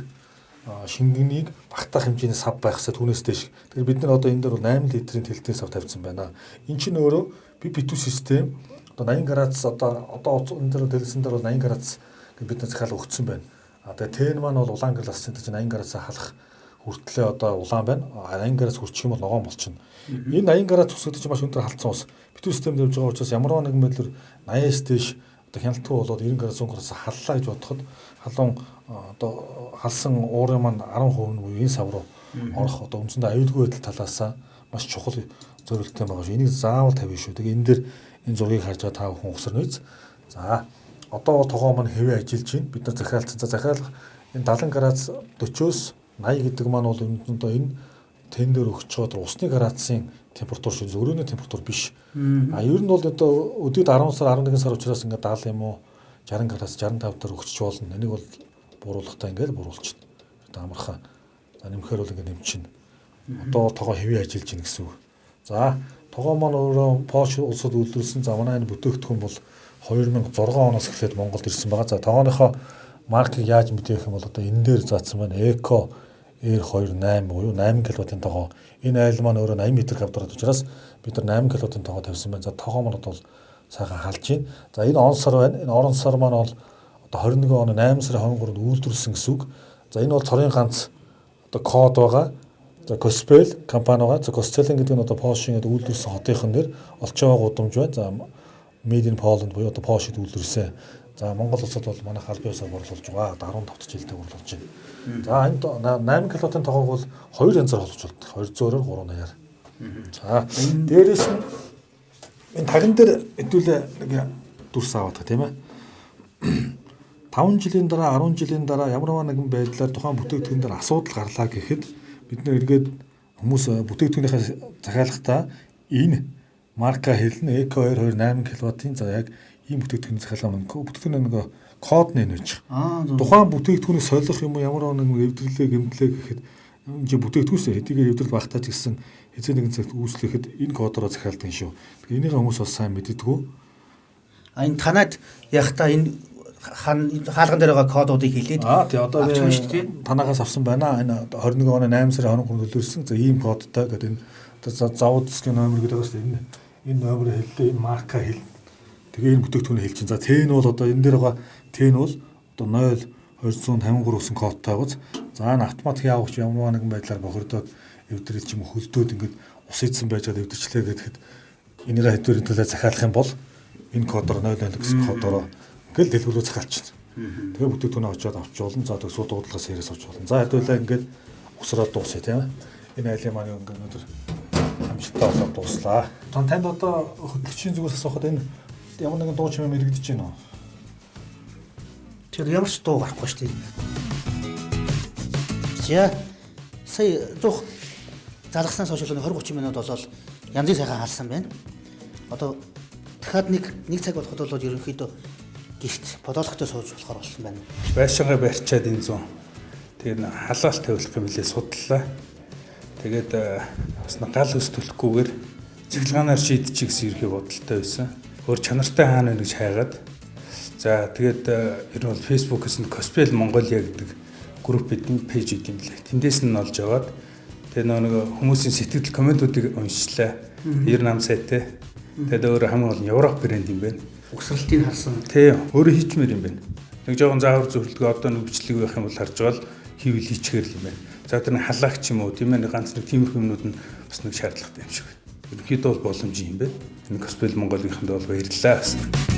шингэнийг багтаах хэмжээний сав байхсаа түүнээс дэш. Тэгэхээр бид нар одоо энэ дээр бол 8 литрийн тэлтийн сав тавьсан байна. Энэ чинь өөрөө PP2 систем одоо 80 градус одоо энэ дээр дэлгэсэн дээр бол 80 градус бид нар захиал өгцөн байна. Тэгээ тэн маань бол улаан градус чинь 80 градусаа халах хүртлээ одоо улаан байна. 80 градус хүрчих юм бол ногоон болчихно. Энэ 80 градус ус гэдэг чинь маш өндөр халтсан ус. Битүү систем дэмж байгаа учраас ямар нэгэн байдлаар 80-аас дээш одоо хяналтгүй болоод 90 градус 100 градус халлаа гэж бодоход халуун одоо халсан уурын маань 10% нь буюу энэ сав руу орох одоо үндсэндээ аюулгүй байдал талаасаа маш чухал зорилттой байгаа шүү. Энийг заавал тавина шүү. Тэгээ энэ дээр энэ зургийг харж байгаа та бүхэн ухсарна биз. За одоо тогоо маань хэвээ ажиллаж байна. Бид нар захиалцсан. За захиалах энэ 70 градус 40-оос 80 гэдэг маань бол одоо энэ тэн дээр өгч байгаа усны градусын температур шүү. Зөрөөний температур биш. Ер нь бол одоо өдөрт 10 сар 11 сар учраас ингээд 70 юм уу 60 градус 65 дээр өгч болно. Энийг бол бууруулахтаа ингээд бууруулчихна. Одоо амархан. За нэмэхээр бол ингээд нэмчихнэ. Одоо тогоо хэвээ ажиллаж байна гэсэн үг. За тогоо маань өөрөө Польш улсад үйлдвэрлэсэн. За манай энэ бүтээгдэхүүн бол 2006 оноос эхлээд Монголд ирсэн байгаа. За тогооныхоо маркийг яаж мэдэх юм бол одоо энэ дээр заасан байна. Эко R28 буюу 8 кВт-ийн тогоо. Энэ айл маань өөрөө 80 м квадрат учраас бид нар 8 кВт-ийн тогоо тавьсан байна. За тогоо маань бол сайхан халж байна. За энэ он сар байна. Энэ орон сар маань бол одоо 21 оны 8 сарын 23-нд үйлдвэрлэсэн гэсэн үг. За энэ бол цорын ганц одоо код байгаа. За Gospel компани байгаа. За Gospel гэдэг нь одоо Porsche-ийн үйлдвэрсэн хотынх нь нэр Олчоо гудамж байна. За Made in Poland буюу одоо Porsche-д үйлдвэрсэн. За Монгол улсад бол манайх аль биесээр борлуулж байгаа. Одоо 15 жилдээ борлуулж байна. За энд 8 киловаттын тоогоог бол 2 янзаар холбож болдог. 200-оор 380-аар. За дээрээс нь энэ таган дээр хэдүүлээ нэг дүрс аваад байгаа тийм ээ. 5 жилийн дараа 10 жилийн дараа ямар нэгэн байдлаар тухайн бүтээгдэхүүн дээр асуудал гарлаа гэхэд бид нэр эргээд хүмүүс бүтээгдэхүүнийхээ захиалгатаа энэ марка хэлнэ Eco 228 кВт-ийн за яг ийм бүтээгдэхүүн захиалга бүтээгдэхүүн нэг код нээж байгаа. Тухайн бүтээгдэхүүнийг солих юм уу ямар нэгэн эвдэрлээ гэмтлээ гэхэд энэ бүтээгдэхүүнээс хэдийгээр эвдэрл багтаач гэсэн хэзээ нэгэн цагт үүслэхэд энэ кодороо захиалдаг юм шүү. Энийг хүмүүс бас сайн мэддэггүй. Энэ танад яхта энэ хаалган дээр байгаа кодуудыг хэлээд тий одоо танаагаас авсан байна. Энэ 21 оны 8 сарын 23-нд төлөвлөсөн. За ийм кодтай гэдэг энэ одоо завод засгийн номер гэдэг байгаа шүү дээ. Энэ номерыг хэллээ, энэ марка хэл. Тэгээ энэ бүтээгдэхүүнийг хэлж чинь. За Т нь бол одоо энэ дээр байгаа Т нь бол одоо 0253 гэсэн кодтай байгаа. За энэ автоматик явагч ямар нэгэн байдлаар бохирдоод эвдрэл ч юм уу хөлдөөд ингээд ус идсэн байж байгаа эвдэрчлээ гэхэд энийг хэдвэрийн төлөө захиалах юм бол энэ кодоор 0 гэсэн кодоор ингээл дэлгүүрөө захиалчихна. Тэгээ бүтээгдэхүүнээ очиод авч болно. За тэг сууд дуудлагаас хэрэгс авч болно. За хэдүүлээ ингээд усраад дуусъя тийм ээ. Энэ айлын маань ингээд өнөөдөр амжилттай болоод дууслаа. Танд одоо хөтлөгчийн зүгээс асуухад энэ ямар нэгэн дуу чимээ мэрэгдэж байна уу? Тэр ямар ч дуу гарахгүй шүү дээ. За сая зух залгаснаас хойш 20-30 минут болол янзын сайхан хаалсан байна. Одоо дахиад нэг цаг болоход бол ерөнхийдөө гихт подологтой сууж болохоор болсон байна. Байшингаа барьчаад энэ зүүн тэгээд халаалт тавих юм лээ судлаа. Тэгээд бас гал ус төлөхгүйгээр цахилгаанаар шийдчих гэсэн ерхий бодолтой байсан. Өөр чанартай хаана гэж хайгаад за тэгээд ер нь бол Facebook-с нь Gospel Mongolia гэдэг групп пэйж идэм лээ. Тэндээс нь олж аваад тэгээд нэг хүмүүсийн сэтгэл комментуудыг уншлаа. 98 сайтай. Тэгээд өөр хамгийн гол нь Европ брэнд юм байна. Угсралтыг харсан. Тий, өөрөө хийчмээр юм байна. Нэг жоохон заавар зөвлөлтөө одоо нэг бичлэг байх юм бол харж байгаа л хийвэл хийчихэр л юм байна. За тэр нэг халаагч юм уу тийм ээ ганц нэг тиймэрхүү юмнууд нь бас нэг шаардлагатай юм шиг байна. Ерөнхийдөө бол боломж юм байна. Энэ Gospel Mongolia-нд бол баярлалаа.